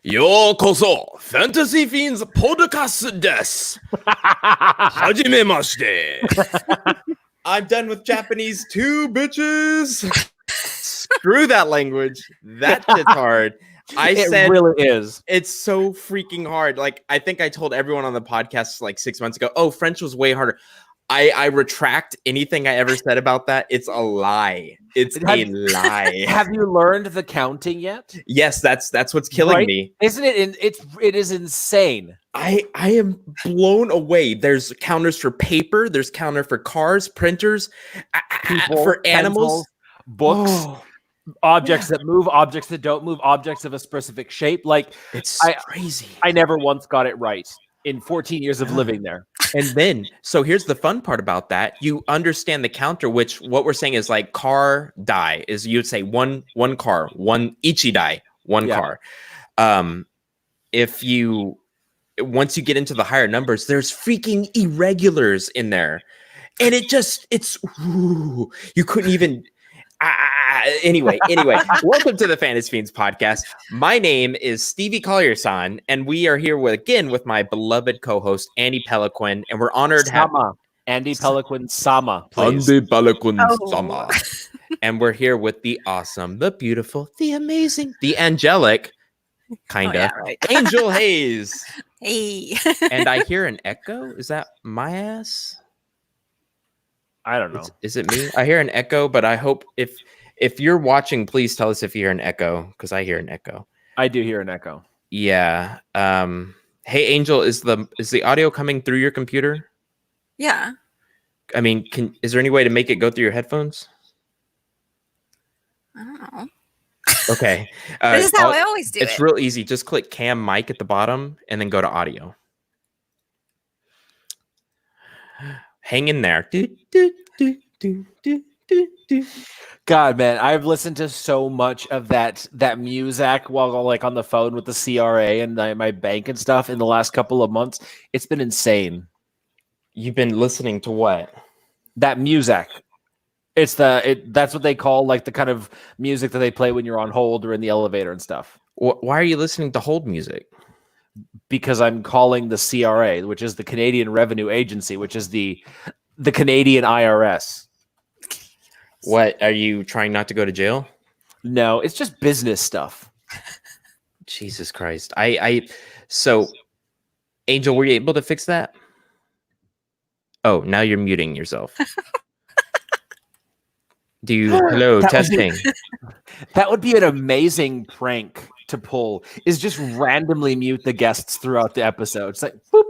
Yokoso Fantasy Fiends podcast desu. Hajimemashite. I'm done with Japanese too, bitches. Screw that language. That shit's hard. It really is. It's so freaking hard. Like, I think I told everyone on the podcast like 6 months ago, oh, French was way harder. I retract anything I ever said about that. It's a lie. It's a lie. Have you learned the counting yet? Yes, that's what's killing me. Isn't it? It is insane. I am blown away. There's counters for paper. There's counter for cars, printers, people, for animals, pencils, books, objects that move, objects that don't move, objects of a specific shape. Like, it's crazy. I never once got it right in 14 years of living there. And then, so here's the fun part about that. You understand the counter, which what we're saying is like car die is you'd say one car, one ichi die, one car. Once you get into the higher numbers, there's freaking irregulars in there. And you couldn't even. Anyway, welcome to the Fantasy Fiends podcast. My name is Stevie Collier-san, and we are here with my beloved co-host Andy Peliquin, and we're honored to have Andy Peliquin Sama, please. Andy Peliquin Sama. And we're here with the awesome, the beautiful, the amazing, the angelic, Angel Hayes. Hey. And I hear an echo. Is that my ass? I don't know. Is it me? I hear an echo, but I hope if you're watching, please tell us if you hear an echo, because I hear an echo. I do hear an echo. Yeah. Hey, Angel, is the audio coming through your computer? Yeah. I mean, is there any way to make it go through your headphones? I don't know. Okay. This is how I always do it. It's real easy. Just click cam mic at the bottom and then go to audio. Hang in there. God, man, I've listened to so much of that music while like on the phone with the CRA and my bank and stuff in the last couple of months. It's been insane. You've been listening to what? That music. That's what they call like the kind of music that they play when you're on hold or in the elevator and stuff. Why are you listening to hold music? Because I'm calling the CRA, which is the Canadian Revenue Agency, which is the Canadian IRS. What, are you trying not to go to jail? No, it's just business stuff. Jesus Christ. So Angel, were you able to fix that? Oh, now you're muting yourself. Hello, testing. That would be an amazing prank to pull, is just randomly mute the guests throughout the episode. It's like, boop.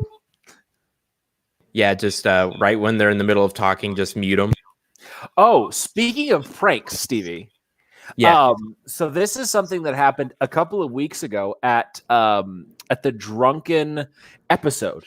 Yeah, just right when they're in the middle of talking, just mute them. Oh, speaking of pranks, Stevie. Yeah. So this is something that happened a couple of weeks ago at the drunken episode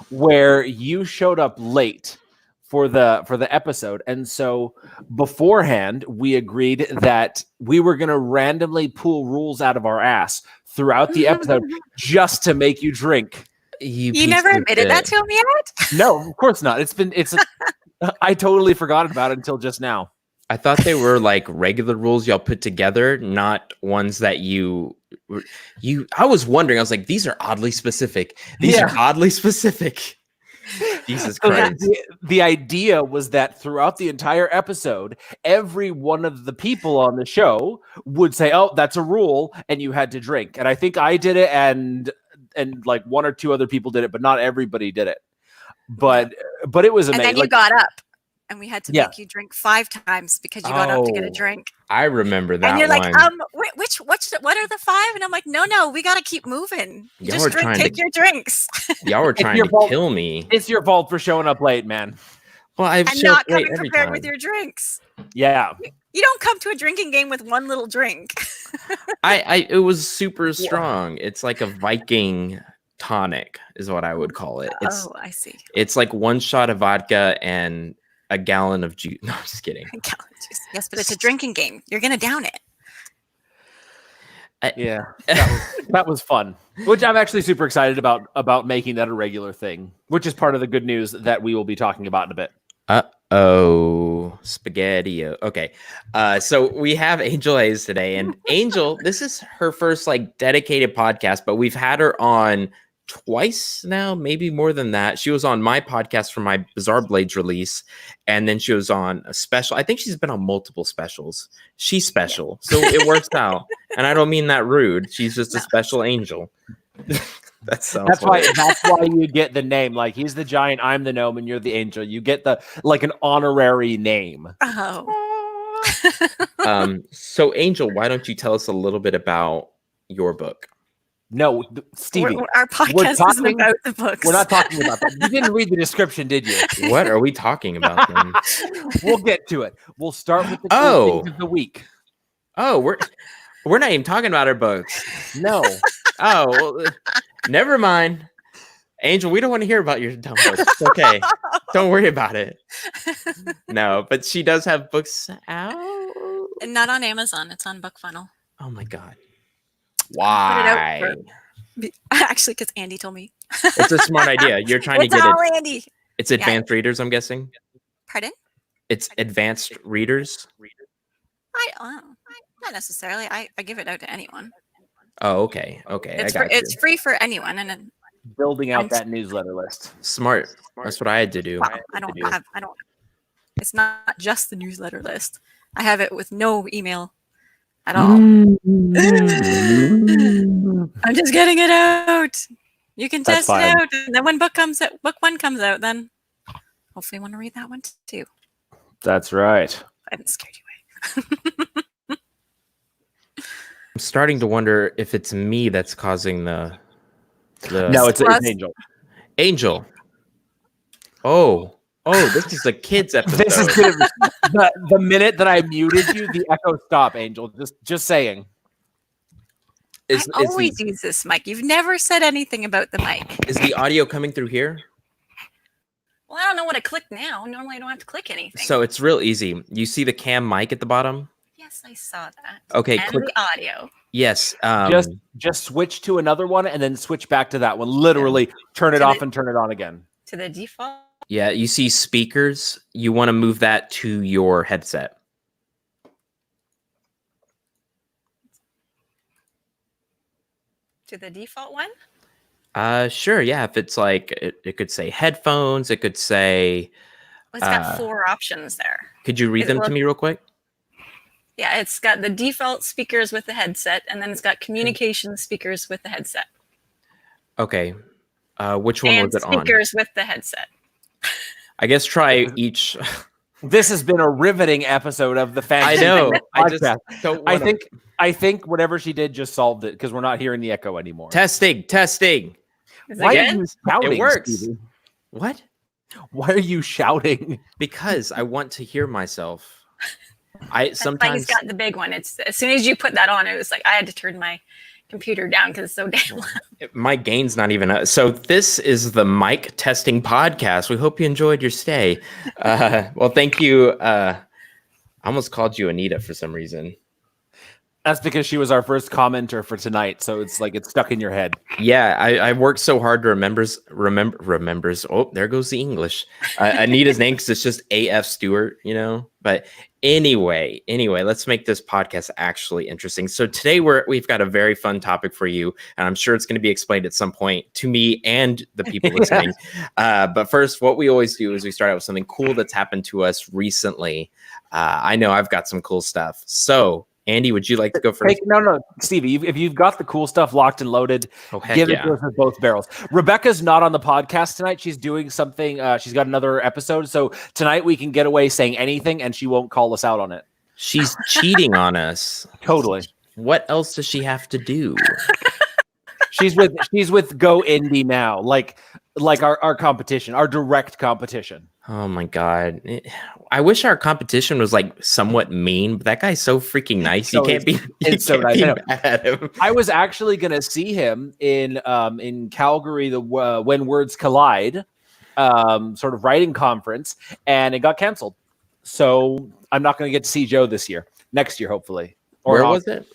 where you showed up late for the episode. And so beforehand, we agreed that we were going to randomly pull rules out of our ass throughout the episode just to make you drink. You never admitted that to me yet? No, of course not. I totally forgot about it until just now. I thought they were like regular rules y'all put together, not ones that I was wondering. I was like, these are oddly specific. These are oddly specific. Jesus Christ. So the idea was that throughout the entire episode, every one of the people on the show would say, oh, that's a rule, and you had to drink. And I think I did it, and like one or two other people did it, but not everybody did it. But it was amazing. And then you got up, and we had to make you drink 5 times because you got up to get a drink. I remember that. And you're one. like, what are the 5? And I'm like, no, we got to keep moving. Just take your drinks. Y'all were trying to kill me. It's your fault for showing up late, man. Well, I've and not coming prepared with your drinks. Yeah. You don't come to a drinking game with one little drink. It was super strong. It's like a Viking tonic is what I would call it. I see. It's like 1 shot of vodka and a gallon of juice. No, I'm just kidding. A gallon of juice. Yes, but it's a drinking game. You're going to down it. That was fun. Which I'm actually super excited about making that a regular thing, which is part of the good news that we will be talking about in a bit. Oh, spaghetti. Okay. So we have Angel Hayes today, and Angel, this is her first like dedicated podcast, but we've had her on twice now, maybe more than that. She was on my podcast for my Bizarre Blades release, and then she was on a special. I think she's been on multiple specials. She's special, so it works out. And I don't mean that rude. She's just a special angel. That's why you get the name. Like, he's the giant, I'm the gnome, and you're the angel. You get the like an honorary name. Oh. So Angel, why don't you tell us a little bit about your book? No, Stevie. Our podcast isn't about the books. We're not talking about that. You didn't read the description, did you? What are we talking about then? We'll get to it. We'll start with the cool things of the week. Oh, we're not even talking about our books. No. Oh, well, never mind. Angel, we don't want to hear about your dumb books. It's okay. Don't worry about it. No, but she does have books out. Not on Amazon. It's on BookFunnel. Oh my God. Why? Actually, because Andy told me. It's a smart idea. You're trying to get it. Andy. It's advanced readers, I'm guessing. Pardon? It's advanced readers. Not necessarily. I give it out to anyone. Oh, okay. Okay. It's free for anyone, and then building out that newsletter list. Smart. That's what I had to do. Wow, I don't. It's not just the newsletter list. I have it with no email at all. I'm just getting it out. You can test it out, and then when book one comes out, then hopefully you want to read that one too. That's right. I haven't scared you away. I'm starting to wonder if it's me that's causing the... No, it's Angel. Angel. Oh, this is a kids episode. This is the minute that I muted you, the echo stopped, Angel. Just saying. I always use this mic. You've never said anything about the mic. Is the audio coming through here? Well, I don't know what to click now. Normally I don't have to click anything. So it's real easy. You see the cam mic at the bottom? Yes, I saw that. Okay, and click the audio. Yes. Just switch to another one and then switch back to that one. Literally turn it off and turn it on again. To the default? Yeah, you see speakers. You want to move that to your headset. To the default one? Sure. Yeah, if it's like it could say headphones, it could say. Well, it's got 4 options there. Could you read them to me real quick? Yeah, it's got the default speakers with the headset, and then it's got communication speakers with the headset. Okay. Which one was it on? Speakers with the headset. I guess try each. This has been a riveting episode of the Fantasy. I know. I think whatever she did just solved it because we're not hearing the echo anymore. Testing. Why are you shouting? It works. Stevie? What? Why are you shouting? Because I want to hear myself. Sometimes he's got the big one. It's as soon as you put that on, it was like I had to turn my computer down because it's so damn loud. My gain's not even so this is the mic testing podcast. We hope you enjoyed your stay. Well, thank you. I almost called you Anita for some reason. That's because she was our first commenter for tonight, so it's like it's stuck in your head. Yeah, I worked so hard to remembers. Oh, there goes the English. Anita's name because it's just A.F. Stewart, But anyway, let's make this podcast actually interesting. So today we've got a very fun topic for you, and I'm sure it's going to be explained at some point to me and the people listening. But first, what we always do is we start out with something cool that's happened to us recently. I know I've got some cool stuff. So Andy, would you like to go first? No, Stevie, if you've got the cool stuff locked and loaded, give it to us with both barrels. Rebecca's not on the podcast tonight. She's doing something. She's got another episode. So tonight we can get away saying anything and she won't call us out on it. She's cheating on us. Totally. What else does she have to do? She's with Go Indie now, like our competition, our direct competition. Oh my God. I wish our competition was like somewhat mean, but that guy's so freaking nice. You can't be mad at him. I was actually going to see him in Calgary, the When Words Collide sort of writing conference, and it got canceled. So I'm not going to get to see Joe this year. Next year, hopefully. Where was it?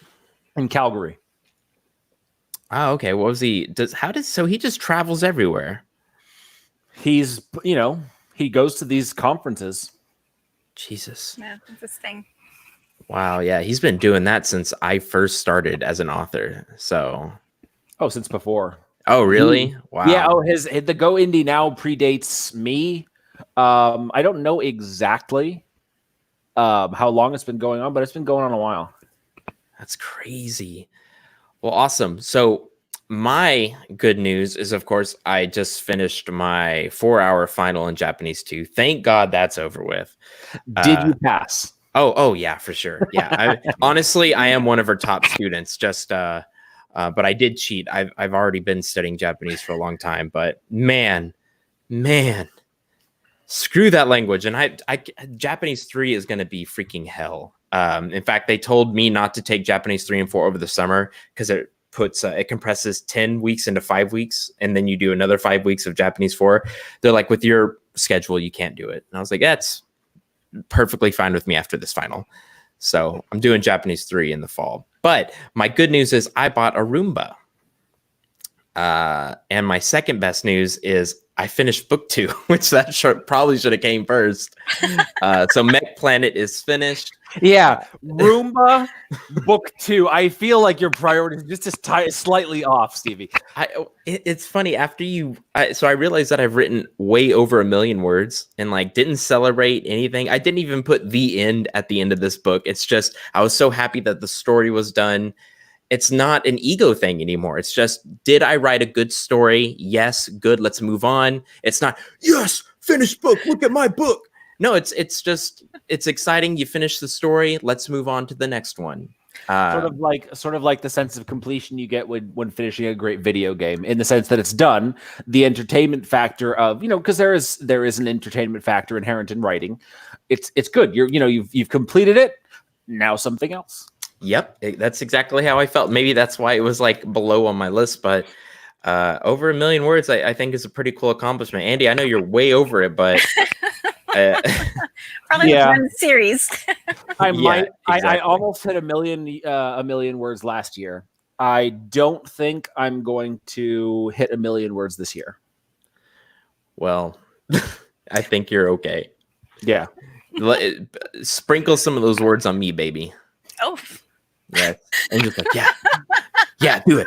In Calgary. Oh, okay. What was he? So he just travels everywhere. He's, he goes to these conferences. Jesus. Yeah, it's this thing. Wow. Yeah, he's been doing that since I first started as an author. So. Oh, since before. Oh, really? Wow. Yeah. Oh, the Go Indie now predates me. I don't know exactly how long it's been going on, but it's been going on a while. That's crazy. Well, awesome. So my good news is, of course, I just finished my 4-hour final in Japanese 2. Thank God that's over with. Did you pass? Oh yeah, for sure. Yeah. Honestly, I am one of her top students. Just but I did cheat. I've already been studying Japanese for a long time, but man, screw that language. And I Japanese 3 is going to be freaking hell. In fact, they told me not to take Japanese 3 and 4 over the summer because it puts it compresses 10 weeks into 5 weeks, and then you do another 5 weeks of Japanese 4. They're like, with your schedule, you can't do it. And I was like, that's perfectly fine with me after this final. So I'm doing Japanese 3 in the fall. But my good news is I bought a Roomba. And my second best news is I finished book 2, which probably should have came first. So Mech Planet is finished. Yeah, Roomba, book 2. I feel like your priorities just slightly off, Stevie. It's funny after so I realized that I've written way over 1 million words and like didn't celebrate anything. I didn't even put the end at the end of this book. It's just I was so happy that the story was done. It's not an ego thing anymore. It's just, did I write a good story? Yes, good. Let's move on. It's not, yes, finished book. Look at my book. No, it's just, it's exciting. You finish the story. Let's move on to the next one. Sort of like the sense of completion you get when finishing a great video game, in the sense that it's done. The entertainment factor of, because there is an entertainment factor inherent in writing. It's good. You've completed it. Now something else. Yep, that's exactly how I felt. Maybe that's why it was like below on my list, but over 1 million words, I think is a pretty cool accomplishment. Andy, I know you're way over it, but probably one series. I almost hit 1 million words last year. I don't think I'm going to hit 1 million words this year. Well, I think you're okay. Yeah, sprinkle some of those words on me, baby. Oh. Yeah, and just like, yeah, do it.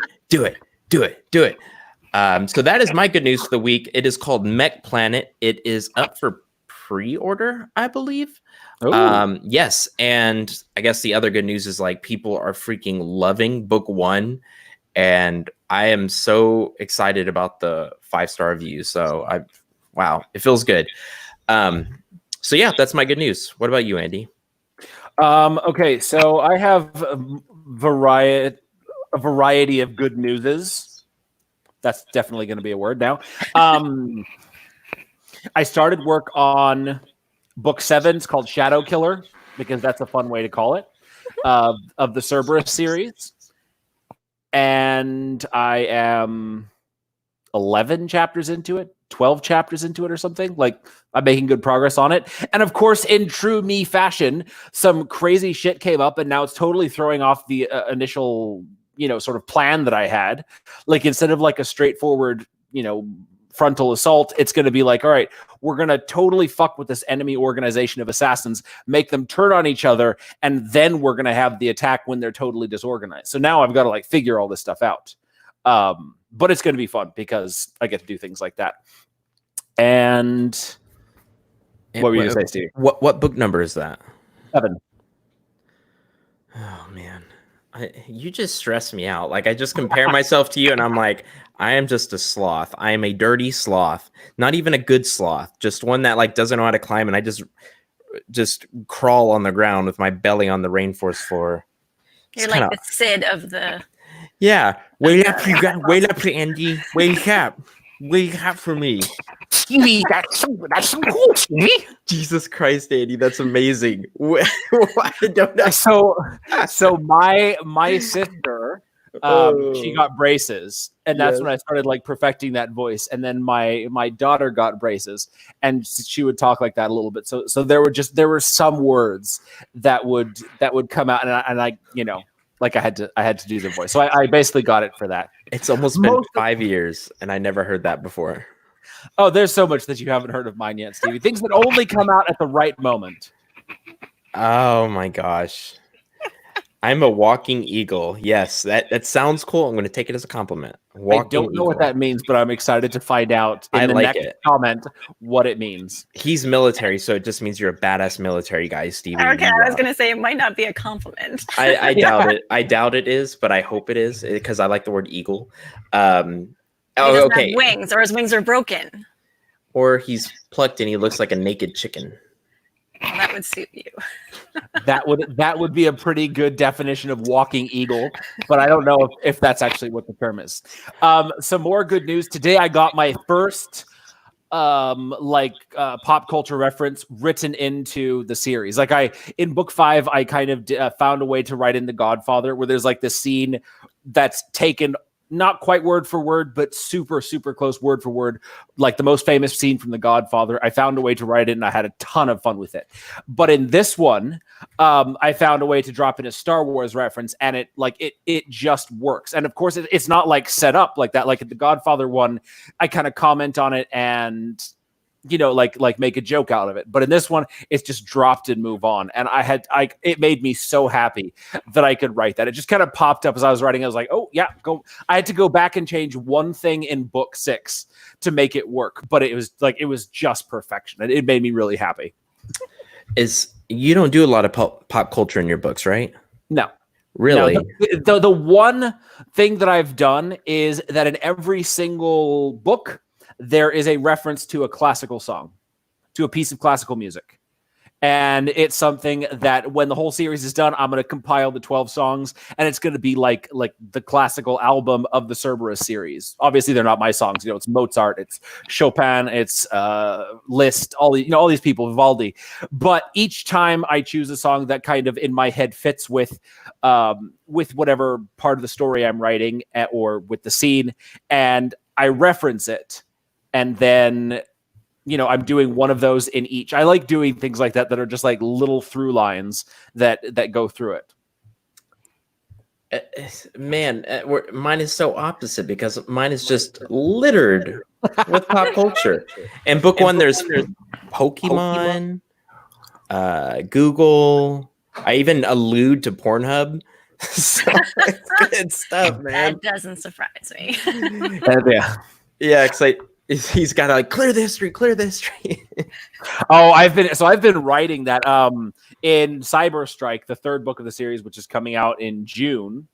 So that is my good news for the week. It is called Mech Planet. It is up for pre-order, I believe. Yes, and I guess the other good news is like people are freaking loving book 1, and I am so excited about the 5-star reviews. So wow, it feels good. So yeah, that's my good news. What about you, Andy? Okay, so I have a variety of good newses. That's definitely going to be a word now. I started work on book 7. It's called Shadow Killer, because that's a fun way to call it, of the Cerberus series. And I am 11 chapters into it. 12 chapters into it or something. Like, I'm making good progress on it. And of course, in true me fashion, some crazy shit came up, and now it's totally throwing off the initial, sort of plan that I had. Like, instead of like a straightforward, frontal assault, it's going to be like, all right, we're going to totally fuck with this enemy organization of assassins, make them turn on each other, and then we're going to have the attack when they're totally disorganized. So now I've got to like figure all this stuff out. But it's going to be fun because I get to do things like that. And what were you going to say, Steve? What book number is that? 7. Oh man, you just stress me out. Like, I just compare myself to you, and I'm like, I am just a sloth. I am a dirty sloth. Not even a good sloth. Just one that like doesn't know how to climb, and I just crawl on the ground with my belly on the rainforest floor. You're like the Sid of the. Yeah, wait up, Andy. Wake up for me. Stevie, that's so cool, Stevie. Jesus Christ, Andy, that's amazing. I don't know. So my sister, she got braces, and that's when I started like perfecting that voice. And then my daughter got braces, and she would talk like that a little bit. So there were some words that would come out, and I like I had to do the voice. So I basically got it for that. It's almost been 5 years, and I never heard that before. Oh, there's so much that you haven't heard of mine yet, Stevie. Things that only come out at the right moment. Oh my gosh. I'm a walking eagle. Yes, that sounds cool. I'm going to take it as a compliment. Walking I don't know what that means, but I'm excited to find out in the next comment what it means. He's military, so it just means you're a badass military guy, Stevie. Okay, I was going to say it might not be a compliment. I doubt it. I doubt it is, but I hope it is because I like the word eagle. He doesn't have wings, or his wings are broken. Or he's plucked and he looks like a naked chicken. Well, that would suit you. that would be a pretty good definition of walking eagle, but I don't know if that's actually what the term is. Some more good news. Today I got my first pop culture reference written into the series. In book 5, I kind of found a way to write in The Godfather, where there's like this scene that's taken not quite word for word, but super, super close word for word, like the most famous scene from The Godfather. I found a way to write it, and I had a ton of fun with it. But in this one, I found a way to drop in a Star Wars reference, and it just works. And of course, it's not like set up like that. Like at The Godfather one, I kind of comment on it and make a joke out of it. But in this one, it's just dropped and move on. And it made me so happy that I could write that. It just kind of popped up as I was writing. I was like, oh yeah, go. I had to go back and change one thing in book 6 to make it work. But it was just perfection. It made me really happy. You don't do a lot of pop culture in your books, right? No. Really? No, the one thing that I've done is that in every single book, there is a reference to a classical song, to a piece of classical music. And it's something that when the whole series is done, I'm going to compile the 12 songs, and it's going to be like the classical album of the Cerberus series. Obviously, they're not my songs. It's Mozart, it's Chopin, it's Liszt, all these people, Vivaldi. But each time I choose a song that kind of in my head fits with whatever part of the story I'm writing or with the scene, and I reference it. And then, I'm doing one of those in each. I like doing things like that are just like little through lines that go through it. Man, mine is so opposite because mine is just littered with pop culture. In book 1, there's Pokemon, Google. I even allude to Pornhub. So it's good stuff, man. That doesn't surprise me. Yeah, because he's got to clear the history. Oh, I've been writing that in Cyber Strike, the 3rd book of the series, which is coming out in June.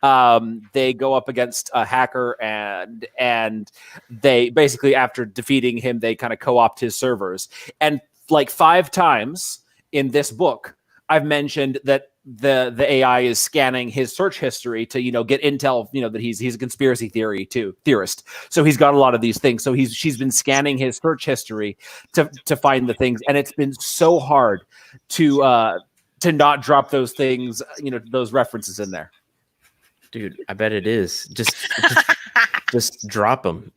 They go up against a hacker and they basically, after defeating him, they kind of co-opt his servers. And like 5 times in this book, I've mentioned that the AI is scanning his search history to get intel that he's a conspiracy theorist. So he's got a lot of these things. So she's been scanning his search history to find the things, and it's been so hard to not drop those things, those references in there. Dude, I bet it is. Just drop them.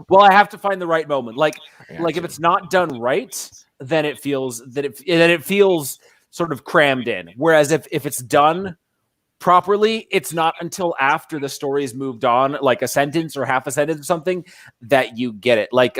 Well, I have to find the right moment. Like if it's not done right, then it feels sort of crammed in. Whereas if it's done properly, it's not until after the story's moved on, like a sentence or half a sentence or something, that you get it. Like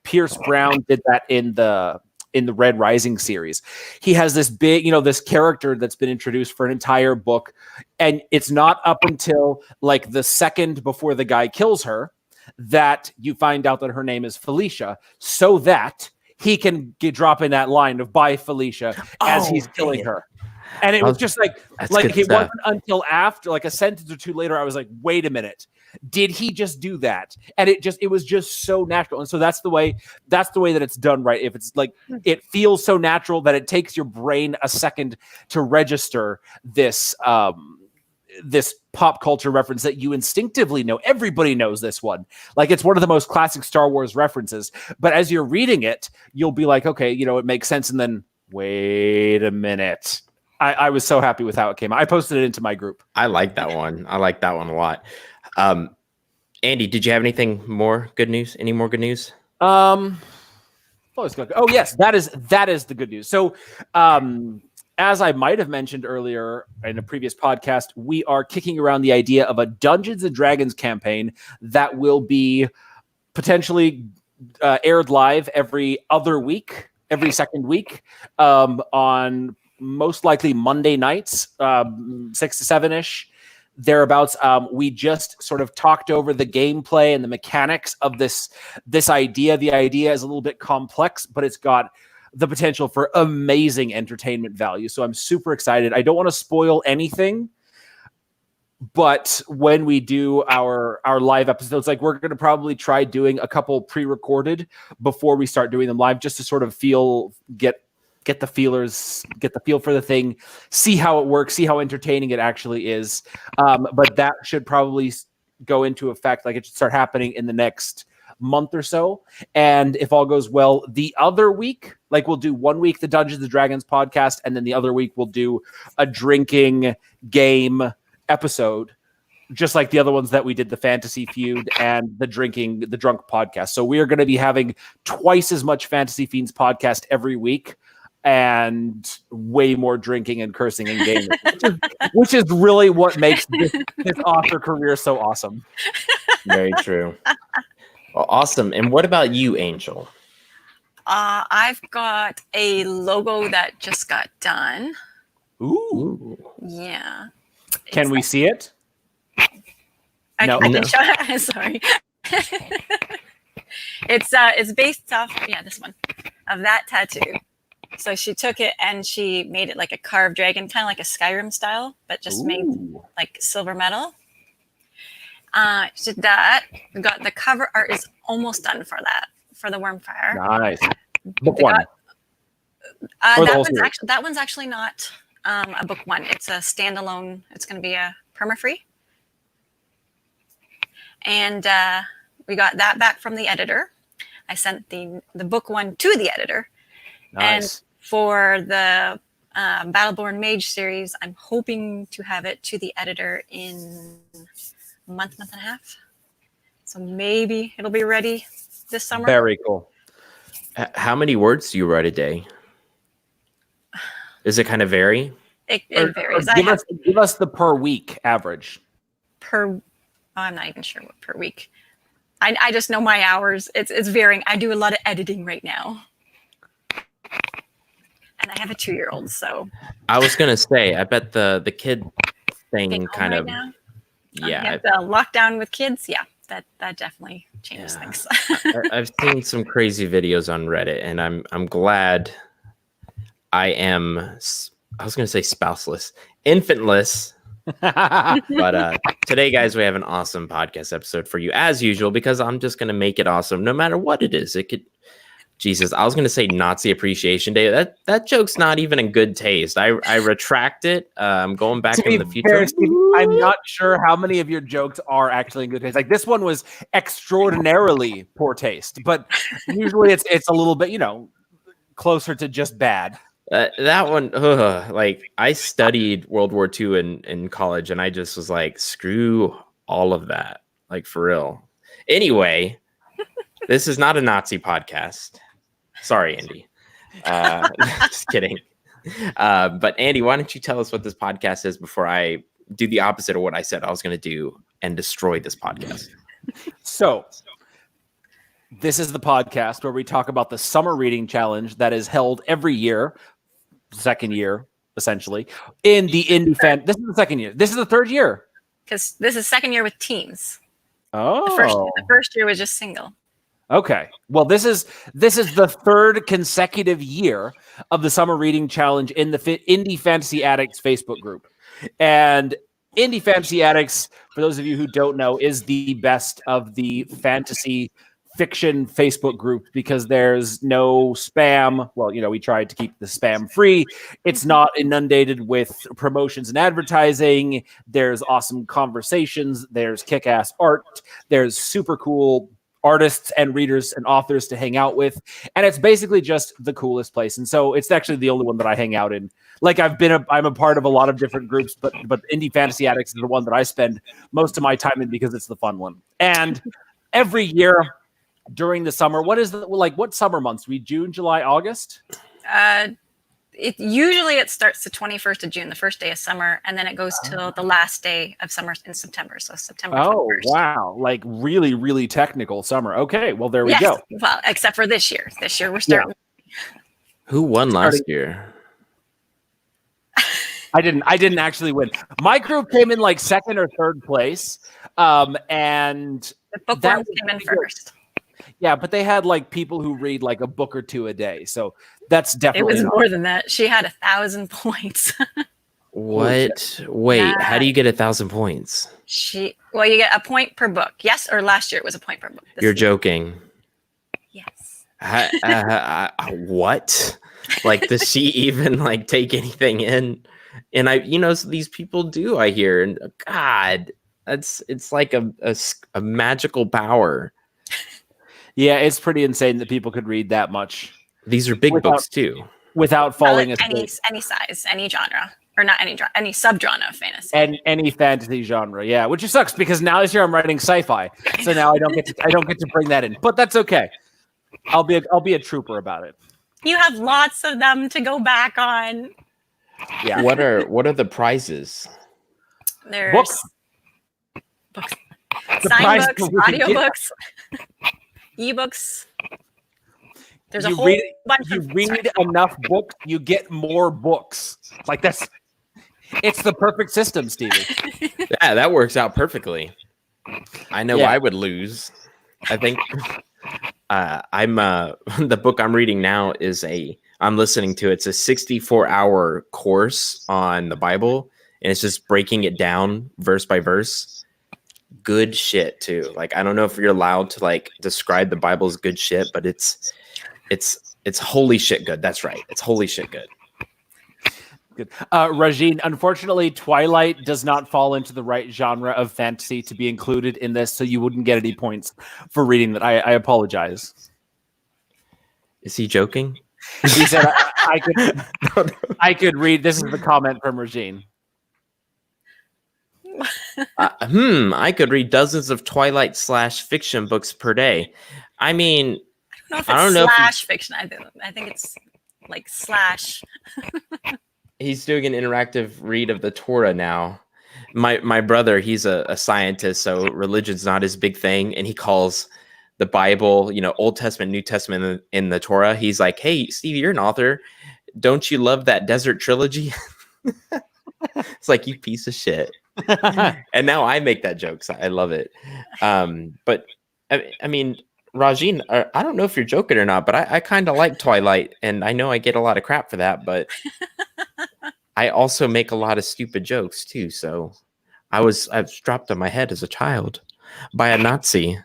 Pierce Brown did that in the Red Rising series. He has this big, this character that's been introduced for an entire book, and it's not up until like the second before the guy kills her that you find out that her name is Felicia, so that he can drop in that line of "Bye, Felicia" as he's killing her. And it was just like it wasn't until after, like a sentence or two later, I was like, wait a minute, did he just do that? And it was just so natural. And so that's the way that it's done right. If it's like, it feels so natural that it takes your brain a second to register this pop culture reference that you instinctively know. Everybody knows this one. Like, it's one of the most classic Star Wars references. But as you're reading it, you'll be like, okay, it makes sense. And then, wait a minute. I was so happy with how it came out. I posted it into my group. I like that one. I like that one a lot. Andy, did you have anything more good news? Any more good news? Oh yes, that is the good news. So, as I might have mentioned earlier in a previous podcast, we are kicking around the idea of a Dungeons and Dragons campaign that will be potentially aired live every other week every second week on most likely Monday nights, 6 to 7-ish, thereabouts. We just sort of talked over the gameplay and the mechanics of this idea. The idea is a little bit complex, but it's got the potential for amazing entertainment value. So I'm super excited. I don't want to spoil anything, but when we do our live episodes, like we're going to probably try doing a couple pre-recorded before we start doing them live, just to sort of get the feel for the thing, see how it works, see how entertaining it actually is. But that should probably go into effect. Like it should start happening in the next month or so. And if all goes well, the other week, like we'll do 1 week, the Dungeons and Dragons podcast. And then the other week we'll do a drinking game episode, just like the other ones that we did, the Fantasy Feud and the Drunk podcast. So we are going to be having twice as much Fantasy Fiends podcast every week, and way more drinking and cursing and gaming, which is really what makes this author career so awesome. Very true. Well, awesome. And what about you, Angel? I've got a logo that just got done. Ooh. Yeah. Can we see it? I can show it. Sorry. It's based off, this one, of that tattoo. So she took it and she made it like a carved dragon, kind of like a Skyrim style, but just made like silver metal. She did that. We got the cover art is almost done for the Wormfire. Nice. Book one. That one's actually not a book one. It's a standalone. It's going to be a perma-free. And we got that back from the editor. I sent the book one to the editor. Nice. And for the Battleborn Mage series, I'm hoping to have it to the editor in a month and a half. So maybe it'll be ready this summer. Very cool. How many words do you write a day? Does it kind of vary? It varies. Give us the per week average. I'm not even sure what per week. I just know my hours. It's varying. I do a lot of editing right now. And I have a 2-year-old, so. I was gonna say, I bet the kid thing kind of. Now. Yeah. The lockdown with kids. Yeah, that definitely changes things. I've seen some crazy videos on Reddit, and I'm glad I am. I was gonna say spouseless, infantless. But today, guys, we have an awesome podcast episode for you, as usual, because I'm just gonna make it awesome, no matter what it is. It could. Jesus, I was going to say Nazi Appreciation Day. That joke's not even in good taste. I retract it. I'm going back in the future. I'm not sure how many of your jokes are actually in good taste. Like this one was extraordinarily poor taste, but usually it's a little bit, closer to just bad. That one, like I studied World War II in college, and I just was like, screw all of that, like for real. Anyway, this is not a Nazi podcast. Sorry, Andy. Just kidding. But Andy, why don't you tell us what this podcast is before I do the opposite of what I said I was going to do and destroy this podcast? So, this is the podcast where we talk about the summer reading challenge that is held every year, second year, essentially, in the Indie Fan. This is the second year. This is the third year. Because this is second year with teams. Oh. The first year was just single. Okay. Well, this is the third consecutive year of the Summer Reading Challenge in the Indie Fantasy Addicts Facebook group. And Indie Fantasy Addicts, for those of you who don't know, is the best of the fantasy fiction Facebook group because there's no spam. Well, we tried to keep the spam free. It's not inundated with promotions and advertising. There's awesome conversations. There's kick-ass art. There's super cool artists and readers and authors to hang out with, and it's basically just the coolest place. And so it's actually the only one that I hang out in. Like I'm a part of a lot of different groups, but Indie Fantasy Addicts is the one that I spend most of my time in because it's the fun one. And every year during the summer, what summer months? June, July, August? It starts the 21st of June, the first day of summer, and then it goes till the last day of summer in September. So September 21st. Oh, wow. Like really, really technical summer. Okay, well, there we go. Well, except for this year. This year we're starting Who won last year? I didn't actually win. My group came in like second or third place. And The bookworms came in first. Yeah, but they had like people who read like a book or two a day. So that's definitely it was more than that. She had 1,000 points. What? Wait, how do you get 1,000 points? You get a point per book. Yes, or last year it was a point per book. You're joking. Yes. What? Like, does she even like take anything in? And these people do, I hear, and God, it's like a magical power. Yeah, it's pretty insane that people could read that much. These are big books too. Without falling asleep. Any size, any genre. Or not any genre, any subgenre of fantasy. And any fantasy genre, yeah. Which sucks because now this year I'm writing sci-fi. So now I don't get to bring that in. But that's okay. I'll be a trooper about it. You have lots of them to go back on. Yeah. What are the prizes? There's books. Signed books, audiobooks, ebooks. There's a whole bunch of read enough books, you get more books. Like it's the perfect system, Stevie. Yeah, that works out perfectly. I know I would lose. I think I'm the book I'm reading now I'm listening to it's a 64-hour course on the Bible, and it's just breaking it down verse by verse. Good shit too. Like, I don't know if you're allowed to like describe the Bible as good shit, but it's holy shit good. That's right. It's holy shit good. Good. Rajin, unfortunately, Twilight does not fall into the right genre of fantasy to be included in this, so you wouldn't get any points for reading that. I apologize. Is he joking? He said I could read. This is the comment from Rajin. I could read dozens of Twilight / fiction books per day. I mean, I don't know if it's fiction. I think it's like slash. He's doing an interactive read of the Torah now. My brother, he's a scientist, so religion's not his big thing, and he calls the Bible, Old Testament, New Testament in the Torah. He's like, "Hey, Stevie, you're an author. Don't you love that desert trilogy?" It's like, you piece of shit. And now I make that joke, so I love it. But I mean, Rajin, I don't know if you're joking or not, but I kind of like Twilight, and I know I get a lot of crap for that, but I also make a lot of stupid jokes too. So I was dropped on my head as a child by a Nazi.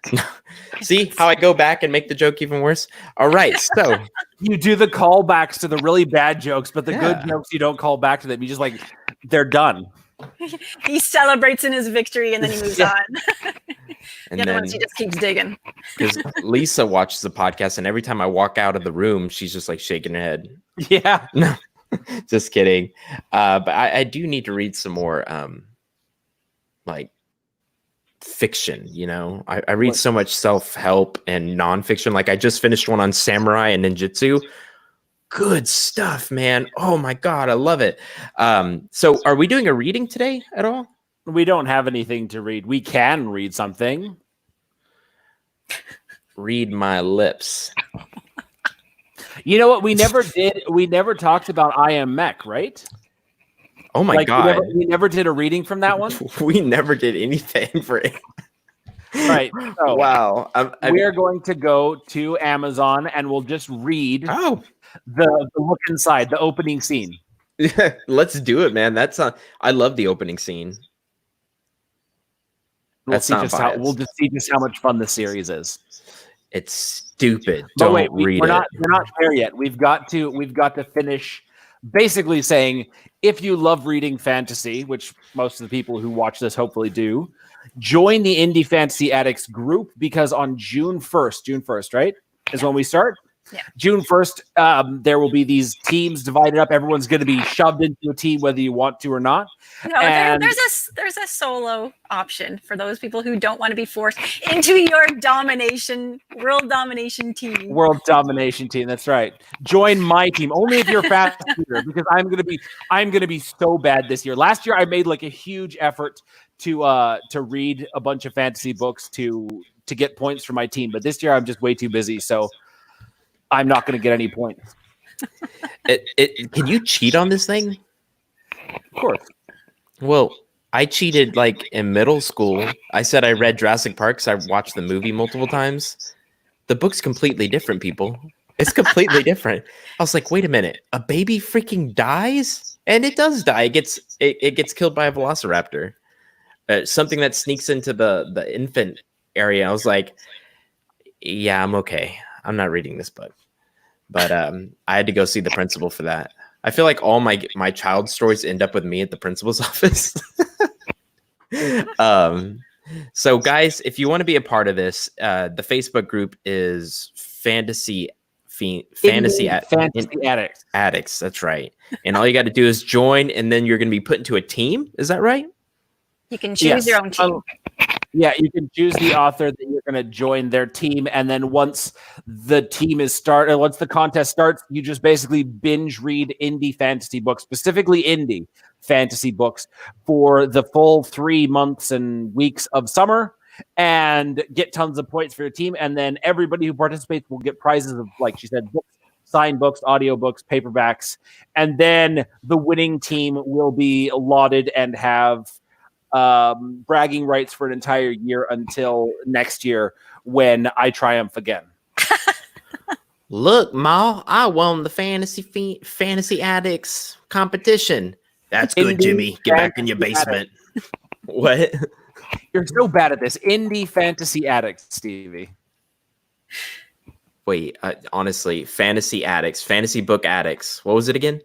See how I go back and make the joke even worse? All right, so you do the callbacks to the really bad jokes, but the good jokes you don't call back to them. You just like they're done. He celebrates in his victory and then he moves on. And the other ones he just keeps digging. Because Lisa watches the podcast, and every time I walk out of the room, she's just like shaking her head. Yeah. No, just kidding. But I do need to read some more like fiction, I read so much self-help and nonfiction. Like, I just finished one on samurai and ninjutsu. Good stuff, man. Oh my God, I love it. So are we doing a reading today at all? We don't have anything to read. We can read something. Read my lips. You know what? We never did. We never talked about I Am Mech, right? Oh my God. We never did a reading from that one. We never did anything for it. Right. So wow. We are going to go to Amazon and we'll just read the look inside, the opening scene. Yeah, let's do it, man. I love the opening scene. We'll just see just how much fun the series is. It's stupid. But wait, we're not there yet. We've got to finish basically saying, if you love reading fantasy, which most of the people who watch this hopefully do, join the Indie Fantasy Addicts group, because on June 1st, right, is when we start. Yeah. June 1st, there will be these teams divided up. Everyone's going to be shoved into a team, whether you want to or not. No, there's a solo option for those people who don't want to be forced into your world domination team. World domination team. That's right. Join my team only if you're fast reader, because I'm gonna be so bad this year. Last year I made like a huge effort to read a bunch of fantasy books to get points for my team, but this year I'm just way too busy, so I'm not going to get any points. Can you cheat on this thing? Of course. Well, I cheated like in middle school. I said I read Jurassic Park because I watched the movie multiple times. The book's completely different, people. It's completely different. I was like, wait a minute, a baby freaking dies? And it does die. It gets killed by a velociraptor. Something that sneaks into the infant area. I was like, yeah, I'm okay. I'm not reading this book. But I had to go see the principal for that. I feel like all my child stories end up with me at the principal's office. So guys, if you want to be a part of this, the Facebook group is Fantasy Addicts. Addicts. That's right. And all you got to do is join, and then you're going to be put into a team. Is that right? You can choose your own team. Yeah, you can choose the author that you're going to join their team, and then once the team is started, once the contest starts, you just basically binge read indie fantasy books, specifically indie fantasy books, for the full 3 months and weeks of summer, and get tons of points for your team. And then everybody who participates will get prizes of, like she said, books, signed books, audiobooks, paperbacks, and then the winning team will be allotted and have bragging rights for an entire year until next year when I triumph again. Look, Ma, I won the Fantasy Addicts competition. That's good, Jimmy. Get back in your basement. What? You're so bad at this. Indie Fantasy Addicts, Stevie. Wait, honestly, Fantasy Addicts, Fantasy Book Addicts. What was it again?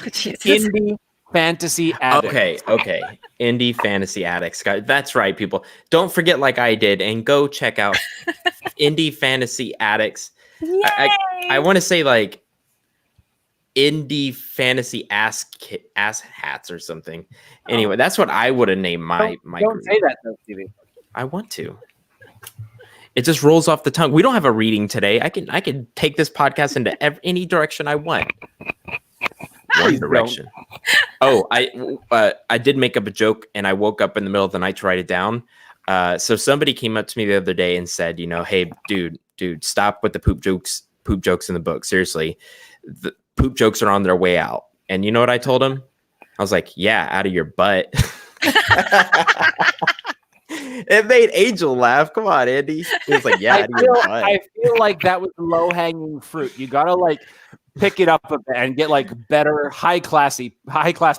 Indie Fantasy Addicts. Okay. Indie Fantasy Addicts. That's right, people. Don't forget, like I did, and go check out Indie Fantasy Addicts. I want to say like Indie Fantasy ass hats or something. Anyway, that's what I would have named my Don't group. say that though, Stevie. I want to. It just rolls off the tongue. We don't have a reading today. I can take this podcast into any direction I want. One direction. Oh, I did make up a joke, and I woke up in the middle of the night to write it down. So somebody came up to me the other day and said, hey, dude, stop with the poop jokes in the book. Seriously, the poop jokes are on their way out. And you know what I told him? I was like, yeah, out of your butt. It made Angel laugh. Come on, Andy. He was like, yeah, I feel like that was low-hanging fruit. You gotta like pick it up a bit and get like better high-class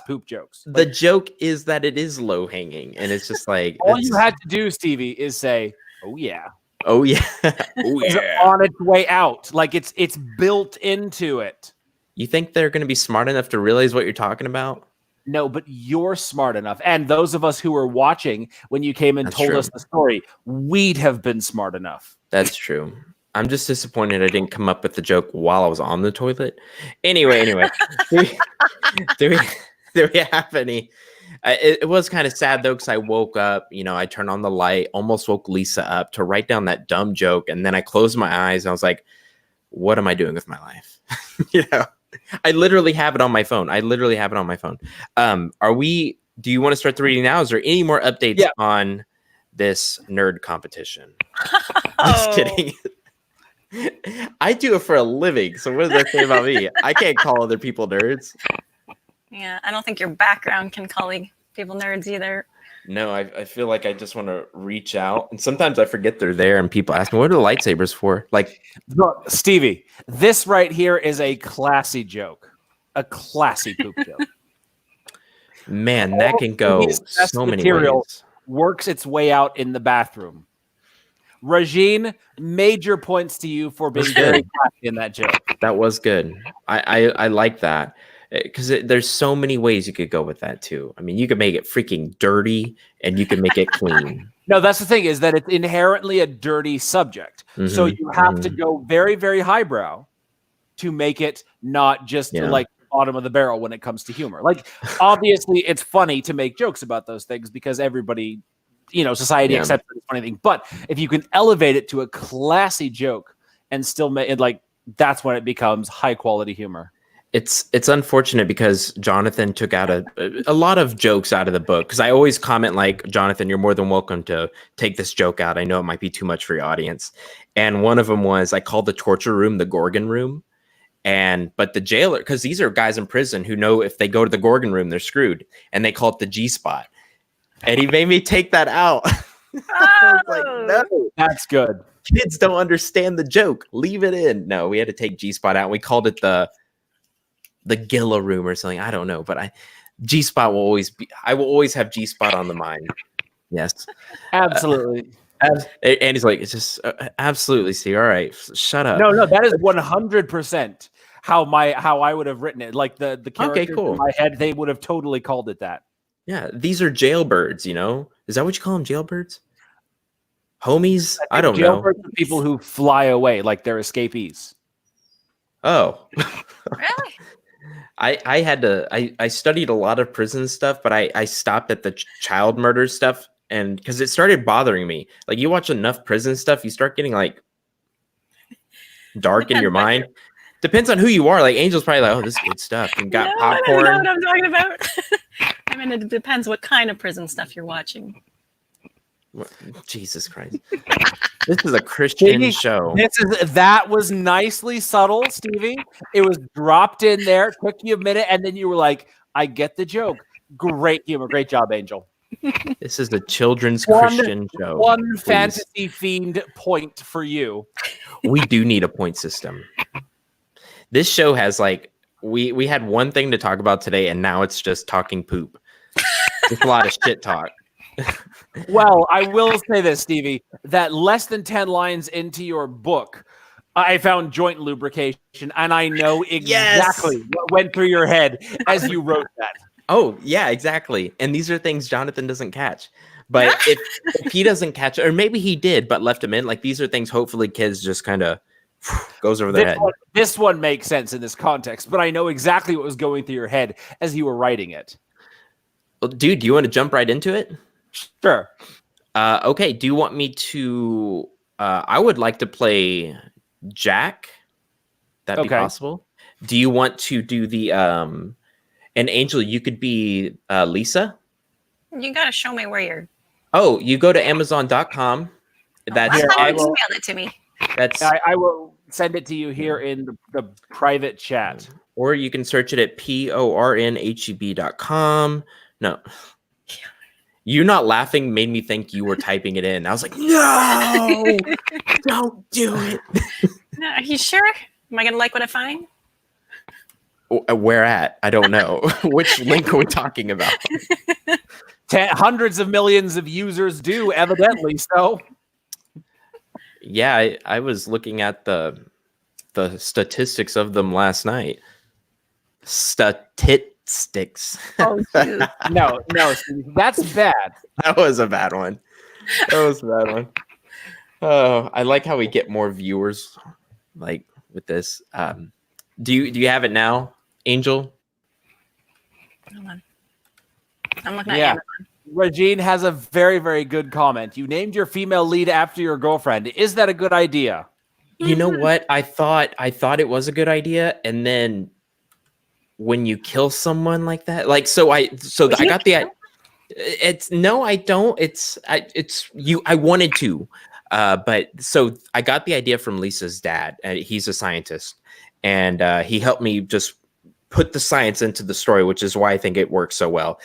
poop jokes. The joke is that it is low-hanging, and it's just like all you had to do, Stevie, is say, oh yeah. Oh yeah. It's on its way out. Like it's built into it. You think they're gonna be smart enough to realize what you're talking about? No, but you're smart enough. And those of us who were watching when you came and told us the story, we'd have been smart enough. That's true. I'm just disappointed I didn't come up with the joke while I was on the toilet. Anyway. do we have any? It was kind of sad though, because I woke up, I turned on the light, almost woke Lisa up to write down that dumb joke. And then I closed my eyes and I was like, what am I doing with my life? I literally have it on my phone. Do you want to start the reading now? Is there any more updates on this nerd competition? Just kidding. I do it for a living. So what does that say about me? I can't call other people nerds. Yeah, I don't think your background can call people nerds either. No, I feel like I just want to reach out. And sometimes I forget they're there and people ask me, what are the lightsabers for? Like, look, Stevie, this right here is a classy joke. A classy poop joke. Man, that can go so many ways. Works its way out in the bathroom. Regine, major points to you for being very classy in that joke. That was good. I like that. Because there's so many ways you could go with that too. I mean, you could make it freaking dirty and you can make it clean. No, that's the thing, is that it's inherently a dirty subject. Mm-hmm, so you have to go very, very highbrow to make it not just like bottom of the barrel when it comes to humor. Like, obviously, it's funny to make jokes about those things because everybody, society accepts it as a funny thing. But if you can elevate it to a classy joke and still make it, like, that's when it becomes high quality humor. It's unfortunate because Jonathan took out a lot of jokes out of the book, because I always comment like, Jonathan, you're more than welcome to take this joke out. I know it might be too much for your audience. And one of them was, I called the torture room the Gorgon room. But the jailer, because these are guys in prison who know if they go to the Gorgon room, they're screwed, and they call it the G spot. And he made me take that out. I was like, no, That's good. kids don't understand the joke. Leave it in. No, we had to take G spot out. We called it the Gilla room or something. I don't know, but G spot will always be. I will always have G spot on the mind. Yes, Absolutely. And he's like, it's just absolutely. See, all right, shut up. No, that is 100% how I would have written it. Like the characters cool. in my head, they would have totally called it that. Yeah, these are jailbirds. You know, is that what you call them? Jailbirds, homies. I don't know. Jailbirds are people who fly away, like they're escapees. Oh, Really? I studied a lot of prison stuff, but I stopped at the child murder stuff, and because it started bothering me. Like, you watch enough prison stuff, you start getting like dark in your mind. Depends on who you are. Like, Angel's probably like, oh, this is good stuff, and got popcorn. I don't know what I'm talking about. I mean, it depends what kind of prison stuff you're watching. Jesus Christ. This is a Christian show. That was nicely subtle, Stevie. It was dropped in there, took you a minute, and then you were like, I get the joke. Great humor. Great job, Angel. This is a children's Christian show. One fantasy fiend point for you. We do need a point system. This show has like, we had one thing to talk about today, and now it's just talking poop. Just a lot of shit talk. Well, I will say this, Stevie, that less than 10 lines into your book, I found joint lubrication, and I know exactly what went through your head as you wrote that. Oh, yeah, exactly. And these are things Jonathan doesn't catch. But if he doesn't catch it, or maybe he did, but left him in, like, these are things hopefully kids just kind of goes over their head. This one makes sense in this context, but I know exactly what was going through your head as you were writing it. Well, dude, do you want to jump right into it? Sure. Okay, do you want me to... I would like to play Jack. That'd be possible. Do you want to do the... And Angel, you could be Lisa? You got to show me where you're... Oh, you go to Amazon.com. That's Here, you emailed it to me. I will send it to you here in the private chat. Or you can search it at pornhub.com. No. You not laughing made me think you were typing it in. I was like, no, don't do it. No, are you sure? Am I going to like what I find? Where at? I don't know. Which link are we talking about? Hundreds of millions of users do, evidently. So, yeah, I was looking at the statistics of them last night. Statistics. Oh, no, that's bad. That was a bad one. Oh, I like how we get more viewers, like with this. Do you have it now, Angel? Hold on. I'm looking at Amazon. Regine has a very, very good comment. You named your female lead after your girlfriend. Is that a good idea? You know what? I thought it was a good idea, and then when you kill someone like that, like I got the. It's no, I don't. It's you. I wanted to, but so I got the idea from Lisa's dad. He's a scientist, and he helped me just put the science into the story, which is why I think it works so well.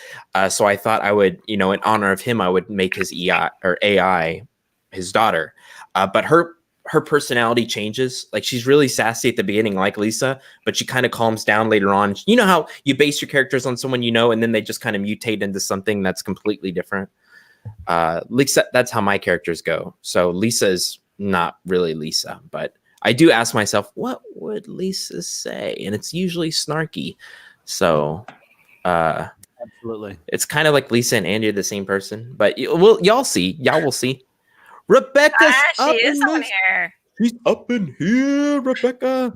So I thought I would, in honor of him, I would make his AI his daughter. But her personality changes. Like, she's really sassy at the beginning, like Lisa, but she kind of calms down later on. You know how you base your characters on someone and then they just kind of mutate into something that's completely different. Lisa, that's how my characters go. So Lisa's not really Lisa, but I do ask myself, what would Lisa say? And it's usually snarky. So absolutely, it's kind of like Lisa and Andy are the same person, but y'all will see. Rebecca's she is on here. She's up in here, Rebecca.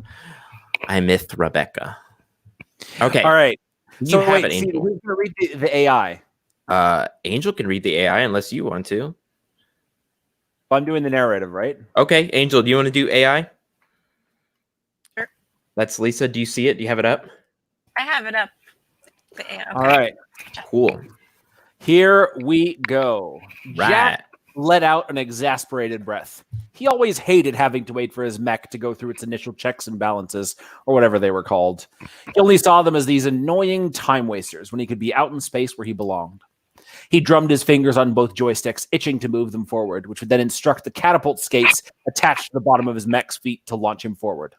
I myth Rebecca. Okay. All right. You have it, Angel. Who's going to read the AI? Angel can read the AI unless you want to. I'm doing the narrative, right? Okay, Angel, do you want to do AI? Sure. That's Lisa. Do you see it? Do you have it up? I have it up. The AI. Okay. All right. Cool. Here we go. Right. let out an exasperated breath. He always hated having to wait for his mech to go through its initial checks and balances, or whatever they were called. He only saw them as these annoying time wasters when he could be out in space where he belonged. He drummed his fingers on both joysticks, itching to move them forward, which would then instruct the catapult skates attached to the bottom of his mech's feet to launch him forward.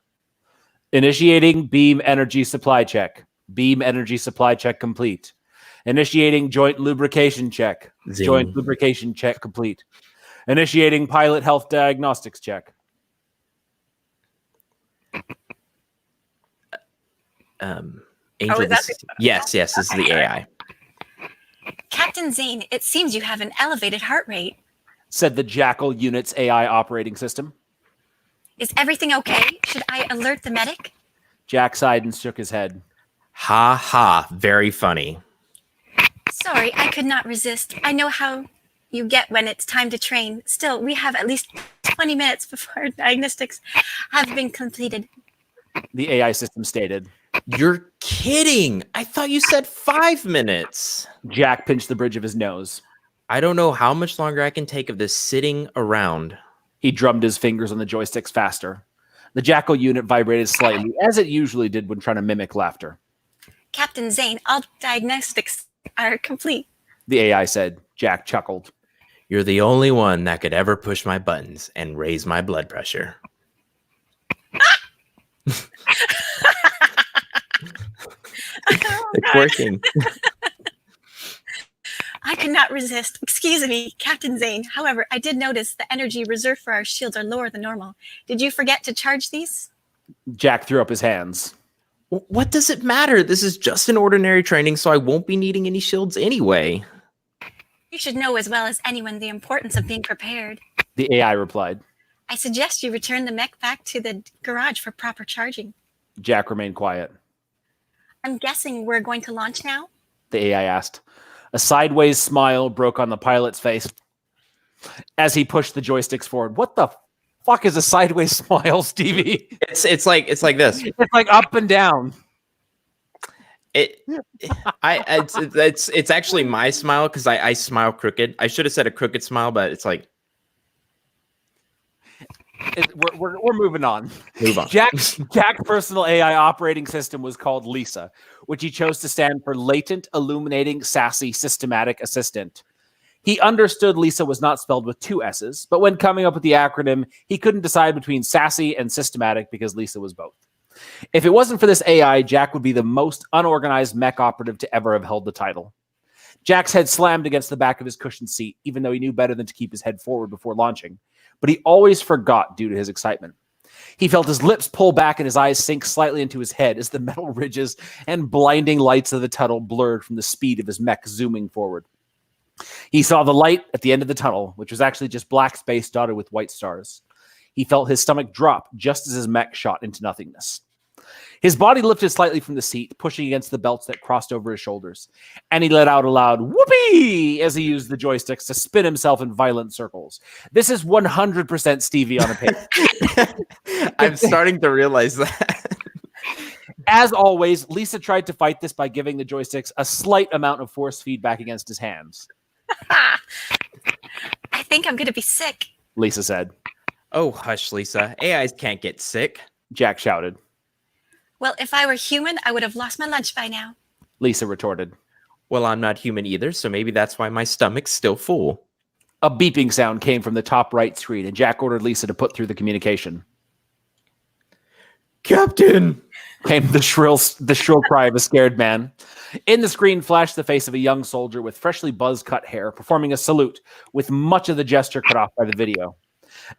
Initiating beam energy supply check. Beam energy supply check complete. Initiating joint lubrication check. Zing. Joint lubrication check complete. Initiating pilot health diagnostics check. Angel, is that yes, this is the AI. Captain Zane, it seems you have an elevated heart rate, said the Jackal unit's AI operating system. Is everything okay? Should I alert the medic? Jack sighed and shook his head. Ha ha, very funny. Sorry, I could not resist. I know how you get when it's time to train. Still, we have at least 20 minutes before diagnostics have been completed. The AI system stated. You're kidding. I thought you said 5 minutes. Jack pinched the bridge of his nose. I don't know how much longer I can take of this sitting around. He drummed his fingers on the joysticks faster. The Jackal unit vibrated slightly, as it usually did when trying to mimic laughter. Captain Zane, all diagnostics are complete. The AI said. Jack chuckled. You're the only one that could ever push my buttons and raise my blood pressure. It's working. I could not resist. Excuse me, Captain Zane. However, I did notice the energy reserved for our shields are lower than normal. Did you forget to charge these? Jack threw up his hands. What does it matter? This is just an ordinary training, so I won't be needing any shields anyway. You should know as well as anyone the importance of being prepared. The AI replied. I suggest you return the mech back to the garage for proper charging. Jack remained quiet. I'm guessing we're going to launch now? The AI asked. A sideways smile broke on the pilot's face as he pushed the joysticks forward. What the fuck is a sideways smile, Stevie? It's like this. It's like up and down. It's actually my smile because I smile crooked. I should have said a crooked smile, but it's like we're moving on. Move on. Jack's personal AI operating system was called Lisa, which he chose to stand for Latent, Illuminating, Sassy, Systematic Assistant. He understood Lisa was not spelled with 2 S's, but when coming up with the acronym, he couldn't decide between sassy and systematic because Lisa was both. If it wasn't for this AI, Jack would be the most unorganized mech operative to ever have held the title. Jack's head slammed against the back of his cushioned seat, even though he knew better than to keep his head forward before launching. But he always forgot due to his excitement. He felt his lips pull back and his eyes sink slightly into his head as the metal ridges and blinding lights of the tunnel blurred from the speed of his mech zooming forward. He saw the light at the end of the tunnel, which was actually just black space dotted with white stars. He felt his stomach drop just as his mech shot into nothingness. His body lifted slightly from the seat, pushing against the belts that crossed over his shoulders, and he let out a loud whoopee as he used the joysticks to spin himself in violent circles. This is 100% Stevie on a page. I'm starting to realize that. As always, Lisa tried to fight this by giving the joysticks a slight amount of force feedback against his hands. I think I'm going to be sick, Lisa said. Oh, hush, Lisa. AIs can't get sick. Jack shouted. Well, if I were human, I would have lost my lunch by now. Lisa retorted. Well, I'm not human either, so maybe that's why my stomach's still full. A beeping sound came from the top right screen, and Jack ordered Lisa to put through the communication. Captain! Came the shrill cry of a scared man. In the screen flashed the face of a young soldier with freshly buzz-cut hair, performing a salute, with much of the gesture cut off by the video.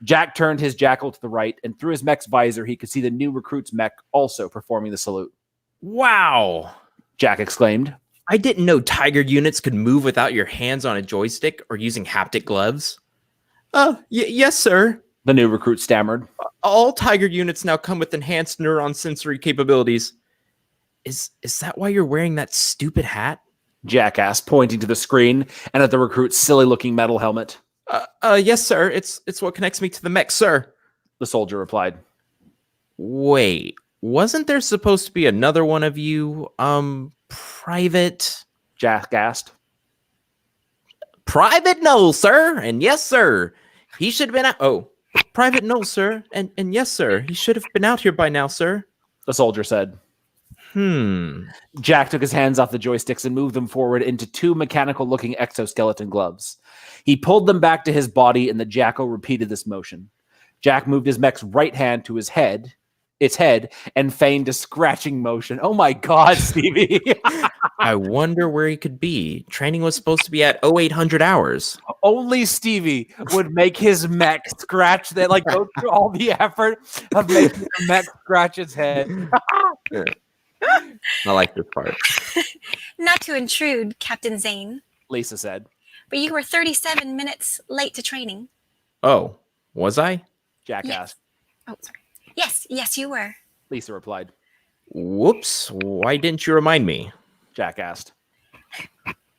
Jack turned his Jackal to the right, and through his mech's visor, he could see the new recruit's mech also performing the salute. Wow! Jack exclaimed. I didn't know Tiger units could move without your hands on a joystick or using haptic gloves. Yes, sir. The new recruit stammered. All Tiger units now come with enhanced neuron sensory capabilities. Is that why you're wearing that stupid hat? Jack asked, pointing to the screen and at the recruit's silly-looking metal helmet. Yes, sir. It's what connects me to the mech, sir. The soldier replied. Wait, wasn't there supposed to be another one of you, private? Jack asked. Private no, sir. And yes, sir. He should have been out. Oh, Private no, sir. And yes, sir. He should have been out here by now, sir. The soldier said. Jack took his hands off the joysticks and moved them forward into two mechanical-looking exoskeleton gloves. He pulled them back to his body, and the Jackal repeated this motion. Jack moved his mech's right hand to its head, and feigned a scratching motion. Oh my God, Stevie. I wonder where he could be. Training was supposed to be at 0800 hours. Only Stevie would make his mech scratch that, like go through all the effort of making the mech scratch its head. I like this part. Not to intrude, Captain Zane, Lisa said. but you were 37 minutes late to training. Oh, was I? Jack Yes. asked. Oh, sorry. Yes, you were. Lisa replied. Whoops. Why didn't you remind me? Jack asked.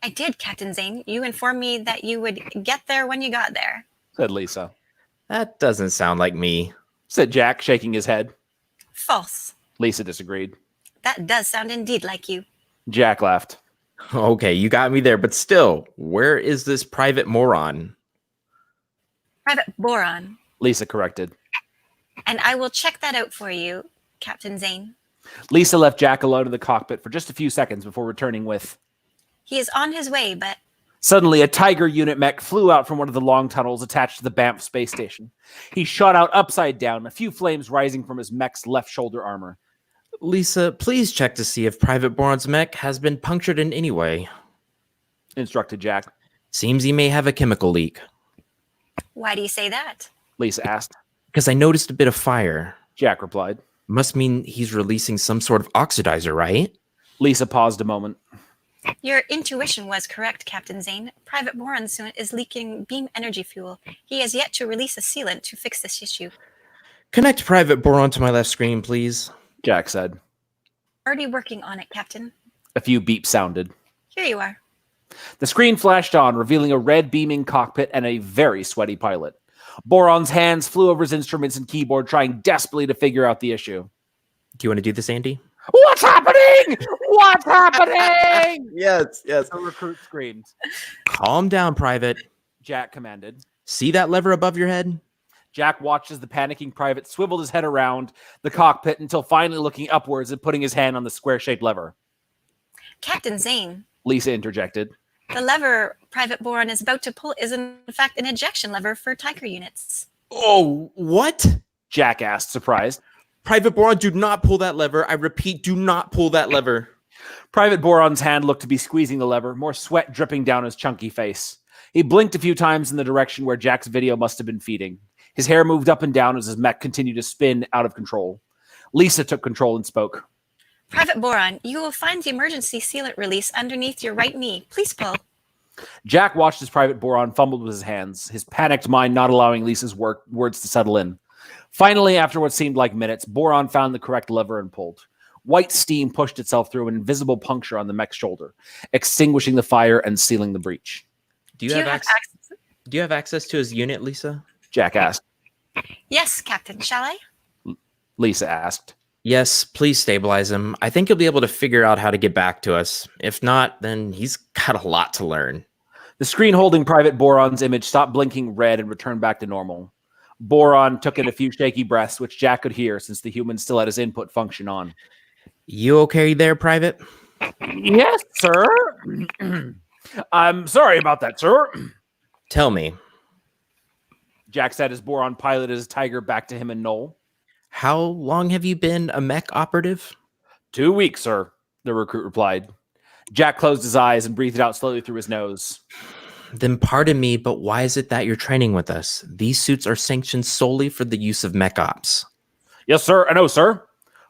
I did, Captain Zane. You informed me that you would get there when you got there. Said Lisa. That doesn't sound like me. Said Jack, shaking his head. False. Lisa disagreed. That does sound indeed like you. Jack laughed. Okay, you got me there, but still, where is this private moron? Private Boron. Lisa corrected. And I will check that out for you, Captain Zane. Lisa left Jack alone in the cockpit for just a few seconds before returning with... He is on his way, but... Suddenly, a Tiger unit mech flew out from one of the long tunnels attached to the Banff space station. He shot out upside down, a few flames rising from his mech's left shoulder armor. Lisa, please check to see if Private Boron's mech has been punctured in any way. Instructed Jack. Seems he may have a chemical leak. Why do you say that? Lisa asked. Because I noticed a bit of fire. Jack replied. Must mean he's releasing some sort of oxidizer, right? Lisa paused a moment. Your intuition was correct, Captain Zane. Private Boron's suit is leaking beam energy fuel. He has yet to release a sealant to fix this issue. Connect Private Boron to my left screen, please. Jack said. Already working on it, Captain. A few beeps sounded. Here you are. The screen flashed on, revealing a red beaming cockpit and a very sweaty pilot. Boron's hands flew over his instruments and keyboard, trying desperately to figure out the issue. Do you want to do this, Andy? What's happening? What's happening? Yes. The recruit screamed. Calm down, Private. Jack commanded. See that lever above your head? Jack watched as the panicking private swiveled his head around the cockpit until finally looking upwards and putting his hand on the square-shaped lever. Captain Zane, Lisa interjected. the lever Private Boron is about to pull is in fact an ejection lever for Tiger units. Oh, what? Jack asked, surprised. Private Boron, do not pull that lever. I repeat, do not pull that lever. Private Boron's hand looked to be squeezing the lever, more sweat dripping down his chunky face. He blinked a few times in the direction where Jack's video must have been feeding. His hair moved up and down as his mech continued to spin out of control. Lisa took control and spoke. Private Boron, you will find the emergency sealant release underneath your right knee. Please pull. Jack watched as Private Boron fumbled with his hands, his panicked mind not allowing Lisa's words to settle in. Finally, after what seemed like minutes, Boron found the correct lever and pulled. White steam pushed itself through an invisible puncture on the mech's shoulder, extinguishing the fire and sealing the breach. Do you have access to his unit, Lisa? Jack asked. Yes, Captain, shall I? Lisa asked. Yes, please stabilize him. I think he'll be able to figure out how to get back to us. If not, then he's got a lot to learn. The screen holding Private Boron's image stopped blinking red and returned back to normal. Boron took in a few shaky breaths, which Jack could hear since the human still had his input function on. You okay there, Private? Yes, sir. I'm sorry about that, sir. Tell me, Jack said as Boron piloted his Tiger back to him and Noel. how long have you been a mech operative? 2 weeks, sir, the recruit replied. Jack closed his eyes and breathed out slowly through his nose. Then pardon me, but why is it that you're training with us? These suits are sanctioned solely for the use of mech ops. Yes, sir. I know, sir,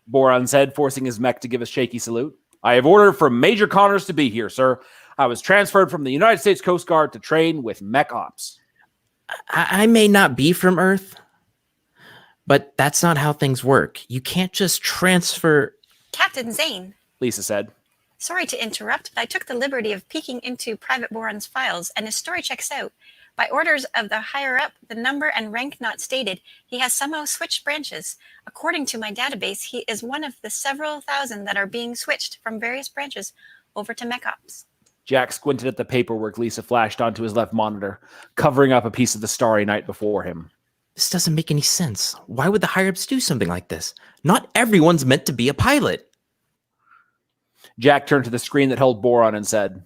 Boron said, forcing his mech to give a shaky salute. I have ordered for Major Connors to be here, sir. I was transferred from the United States Coast Guard to train with mech ops. I may not be from Earth, but that's not how things work. You can't just transfer... Captain Zane, Lisa said. sorry to interrupt, but I took the liberty of peeking into Private Boron's files, and his story checks out. By orders of the higher-up, the number and rank not stated, he has somehow switched branches. According to my database, he is one of the several thousand that are being switched from various branches over to mech ops. Jack squinted at the paperwork Lisa flashed onto his left monitor, covering up a piece of the starry night before him. This doesn't make any sense. Why would the higher-ups do something like this? Not everyone's meant to be a pilot. Jack turned to the screen that held Boron and said,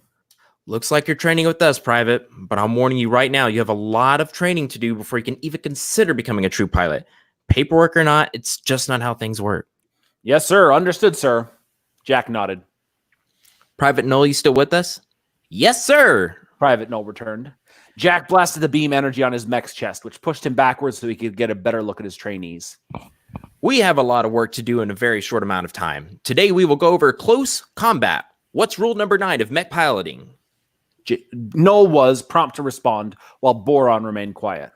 Looks like you're training with us, Private, but I'm warning you right now, you have a lot of training to do before you can even consider becoming a true pilot. Paperwork or not, it's just not how things work. Yes, sir. Understood, sir. Jack nodded. Private Noel, you still with us? Yes, sir. Private Noel returned. Jack blasted the beam energy on his mech's chest, which pushed him backwards so he could get a better look at his trainees. We have a lot of work to do in a very short amount of time. Today, we will go over close combat. What's rule number 9 of mech piloting? Noel was prompt to respond, while Boron remained quiet.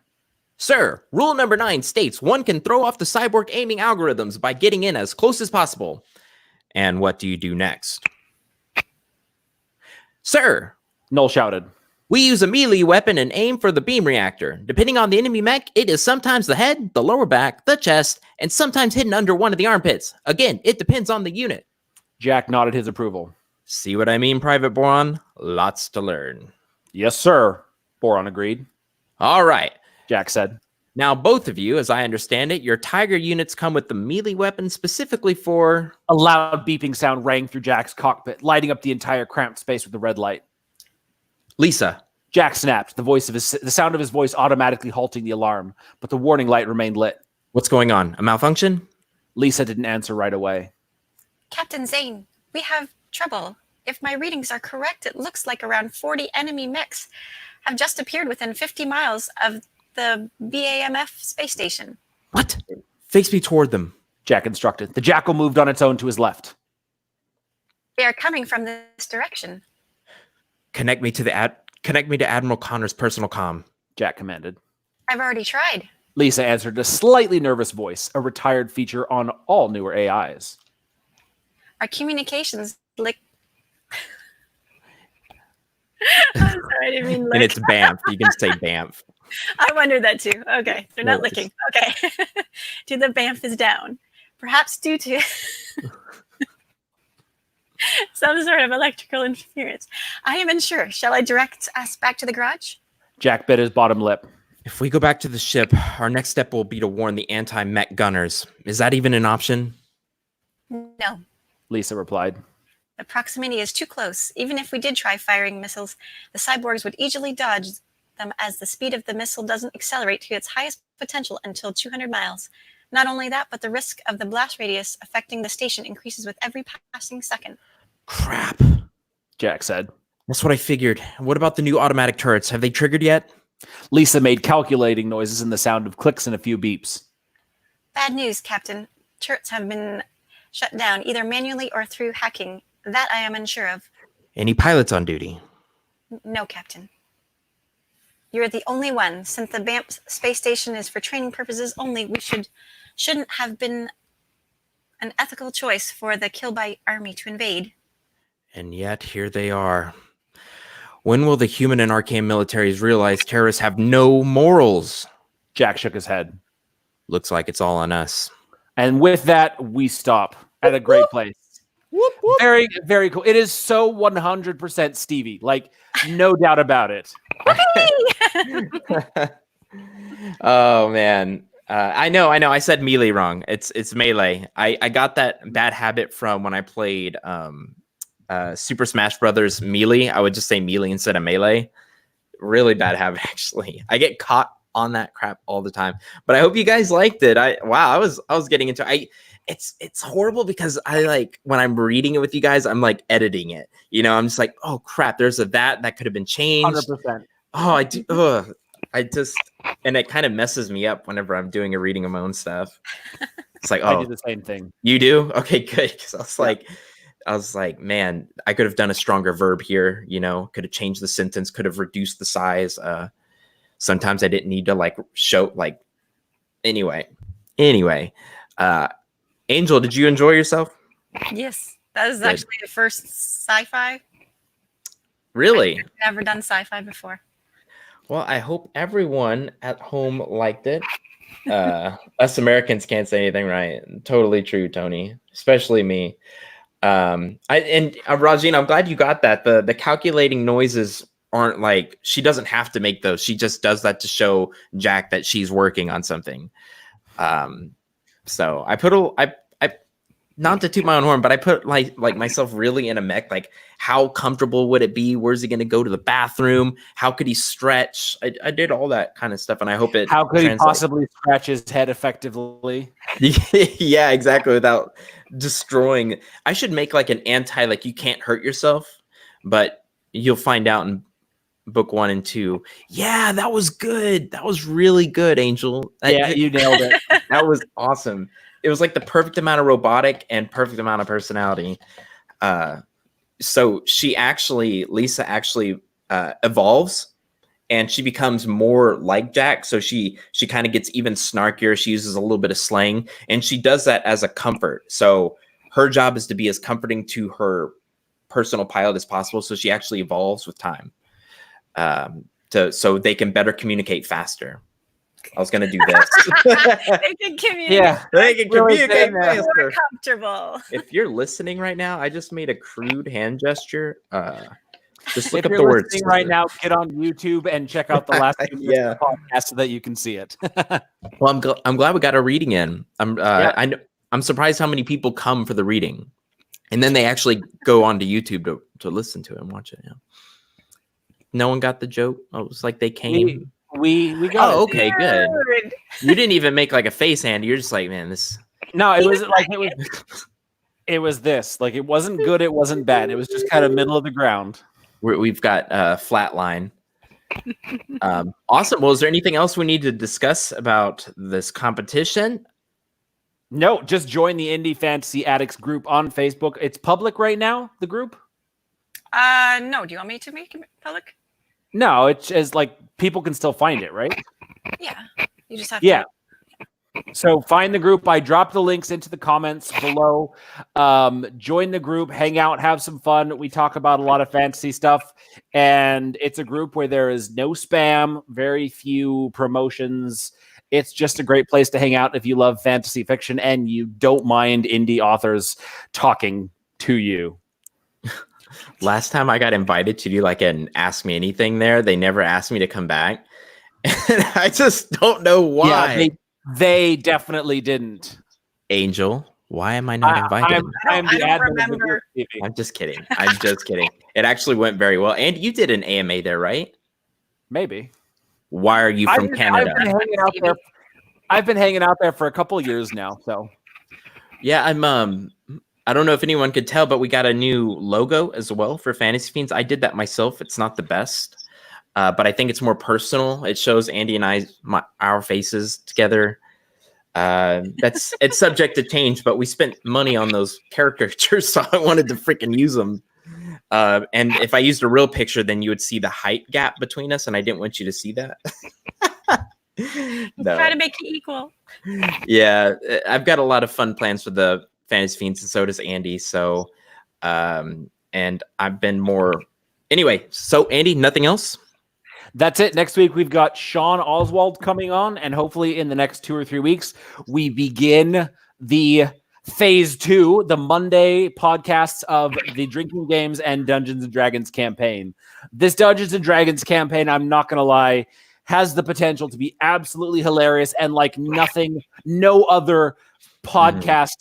Sir, rule number 9 states one can throw off the cyborg aiming algorithms by getting in as close as possible. And what do you do next? Sir, Noel shouted. We use a melee weapon and aim for the beam reactor. Depending on the enemy mech, it is sometimes the head, the lower back, the chest, and sometimes hidden under one of the armpits. Again, it depends on the unit. Jack nodded his approval. See what I mean, Private Boron? Lots to learn. Yes, sir, Boron agreed. All right. Jack said. Now, both of you, as I understand it, your Tiger units come with the melee weapon specifically for... A loud beeping sound rang through Jack's cockpit, lighting up the entire cramped space with the red light. Lisa. Jack snapped, the sound of his voice automatically halting the alarm, but the warning light remained lit. What's going on? A malfunction? Lisa didn't answer right away. Captain Zane, we have trouble. If my readings are correct, it looks like around 40 enemy mechs have just appeared within 50 miles of the BAMF space station. What? Face me toward them, Jack instructed. The Jackal moved on its own to his left. They are coming from this direction. Connect me to Admiral Connor's personal comm, Jack commanded. I've already tried. Lisa answered, a slightly nervous voice, a retired feature on all newer AIs. Our communications I'm sorry, I didn't mean lick. And it's Banff. You can say Banff. I wondered that too. Okay, they're not No, licking. Okay. To the Banff is down. Perhaps due to some sort of electrical interference. I am unsure. Shall I direct us back to the garage? Jack bit his bottom lip. If we go back to the ship, our next step will be to warn the anti-mech gunners. Is that even an option? No. Lisa replied. The proximity is too close. Even if we did try firing missiles, the cyborgs would easily dodge them as the speed of the missile doesn't accelerate to its highest potential until 200 miles. Not only that, but the risk of the blast radius affecting the station increases with every passing second. Crap. Jack said. That's what I figured. What about the new automatic turrets? Have they triggered yet? Lisa made calculating noises and the sound of clicks and a few beeps. Bad news, Captain. Turrets have been shut down, either manually or through hacking. That I am unsure of. Any pilots on duty? No, Captain. You're the only one. Since the BAMP space station is for training purposes only, we shouldn't have been an ethical choice for the Killbite army to invade. And yet, here they are. When will the human and arcane militaries realize terrorists have no morals? Jack shook his head. Looks like it's all on us. And with that, we stop at a great place. Whoop, whoop. Very, very cool. It is so 100% Stevie. Like, no doubt about it. Oh, man. I know. I said melee wrong. It's melee. I got that bad habit from when I played Super Smash Brothers Melee. I would just say melee instead of melee. Really bad habit, actually. I get caught on that crap all the time. But I hope you guys liked it. I was getting into it's horrible because I like when I'm reading it with you guys, I'm like editing it. You know, I'm just like, oh crap, there's that could have been changed. 100%. Oh, I do. And it kind of messes me up whenever I'm doing a reading of my own stuff. It's like, I do the same thing. You do? Okay, good. Because I was like, man, I could have done a stronger verb here. You know, could have changed the sentence, could have reduced the size. Sometimes I didn't need to like show like. Anyway. Angel, did you enjoy yourself? Yes, that is actually the first sci-fi. Really? I've never done sci-fi before. Well, I hope everyone at home liked it. Us Americans can't say anything right. Totally true, Tony. Especially me. Rajin, I'm glad you got that. The calculating noises aren't like, she doesn't have to make those. She just does that to show Jack that she's working on something. So I put I not to toot my own horn, but I put like myself really in a mech. Like, how comfortable would it be? Where's he going to go to the bathroom? How could he stretch? I did all that kind of stuff, and I hope it. How could he possibly scratch his head effectively? Yeah, exactly. Without destroying. I should make like an like you can't hurt yourself, but you'll find out in book 1 and 2. Yeah, that was good. That was really good, Angel. Yeah, you nailed it. That was awesome. It was like the perfect amount of robotic and perfect amount of personality. So Lisa actually evolves, and she becomes more like Jack. So she kind of gets even snarkier. She uses a little bit of slang, and she does that as a comfort. So her job is to be as comforting to her personal pilot as possible. So she actually evolves with time, so they can better communicate faster. I was going to do this. They can communicate. Yeah, they can communicate faster. More comfortable. If you're listening right now, I just made a crude hand gesture. Just look if up you're the words right now, get on YouTube and check out the last of the podcast so that you can see it. Well, I'm glad we got a reading in. I'm surprised how many people come for the reading, and then they actually go onto YouTube to listen to it and watch it. Yeah. No one got the joke. Oh, it was like they came. We got. Oh, okay, good. You didn't even make like a face, Andy. You're just like, man, this. No, it was like it was this. Like, it wasn't good. It wasn't bad. It was just kind of middle of the ground. We've got Flatline. Awesome. Well, is there anything else we need to discuss about this competition? No, just join the Indie Fantasy Addicts group on Facebook. It's public right now, the group? No. Do you want me to make it public? No, it's as like people can still find it, right? Yeah. You just have to. So find the group. I dropped the links into the comments below. Join the group, hang out, have some fun. We talk about a lot of fantasy stuff, and it's a group where there is no spam, very few promotions. It's just a great place to hang out if you love fantasy fiction and you don't mind indie authors talking to you. Last time I got invited to do like an Ask Me Anything there, they never asked me to come back. And I just don't know why. Yeah, they definitely didn't. Angel, why am I not invited? I don't remember. I'm just kidding. I'm just kidding. It actually went very well. And you did an AMA there, right? Maybe. Why are you from Canada? I've been hanging out there for a couple of years now. So yeah, I don't know if anyone could tell, but we got a new logo as well for Fantasy Fiends. I did that myself. It's not the best, but I think it's more personal. It shows Andy and our faces together. It's subject to change, but we spent money on those caricatures, so I wanted to freaking use them. And if I used a real picture, then you would see the height gap between us, and I didn't want you to see that. No. Try to make it equal. Yeah, I've got a lot of fun plans for the Fantasy Fiends, and so does Andy. So, and I've been more. Anyway, so Andy, nothing else? That's it. Next week, we've got Sean Oswald coming on, and hopefully in the next 2 or 3 weeks, we begin the phase 2, the Monday podcasts of the Drinking Games and Dungeons & Dragons campaign. This Dungeons & Dragons campaign, I'm not going to lie, has the potential to be absolutely hilarious and like nothing, no other podcast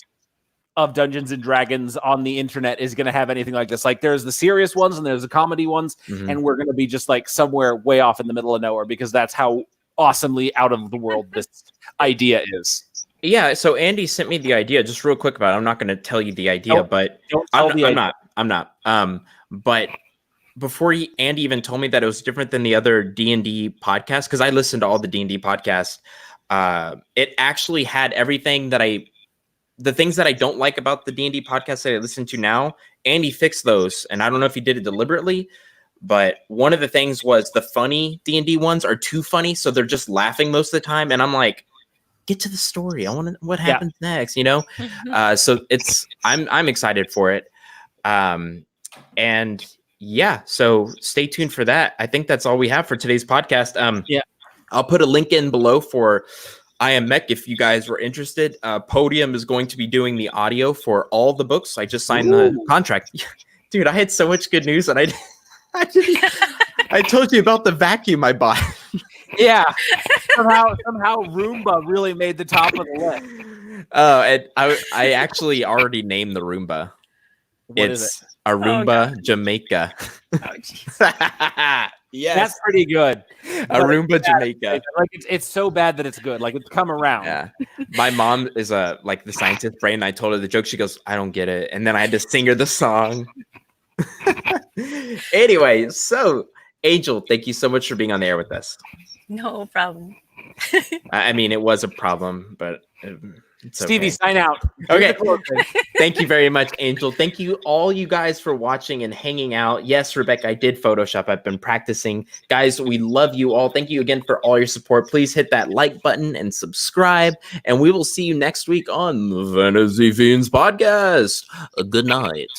of Dungeons and Dragons on the internet is going to have anything like this. Like, there's the serious ones and there's the comedy ones, and we're going to be just like somewhere way off in the middle of nowhere because that's how awesomely out of the world this idea is. Yeah, so Andy sent me the idea. Just real quick about it. I'm not going to tell you the idea, but I'm not. But before Andy even told me that it was different than the other D&D podcasts, because I listened to all the D&D podcasts, it actually had everything that the things that I don't like about the D&D podcast that I listen to now, Andy fixed those. And I don't know if he did it deliberately, but one of the things was the funny D&D ones are too funny. So they're just laughing most of the time. And I'm like, get to the story. I want to, what happens next, you know? So I'm excited for it. And yeah, so stay tuned for that. I think that's all we have for today's podcast. I'll put a link in below for I am Mech. If you guys were interested, Podium is going to be doing the audio for all the books. I just signed the contract. Dude, I had so much good news, and I told you about the vacuum I bought. Yeah, somehow Roomba really made the top of the list. And I actually already named the Roomba. What is it? A Roomba Jamaica. Oh, jeez. Yes, That's pretty good. a Roomba Jamaica. Like it's so bad that it's good. Like it's come around. Yeah, my mom is like the scientist brain. I told her the joke. She goes, "I don't get it," and then I had to sing her the song. Anyway, so Angel, thank you so much for being on the air with us. No problem. I mean, it was a problem, but it's Stevie, okay. sign out. Okay. Thank you very much, Angel. Thank you all you guys for watching and hanging out. Yes, Rebecca, I did Photoshop. I've been practicing. Guys, we love you all. Thank you again for all your support. Please hit that like button and subscribe. And we will see you next week on the Fantasy Fiends podcast. Good night.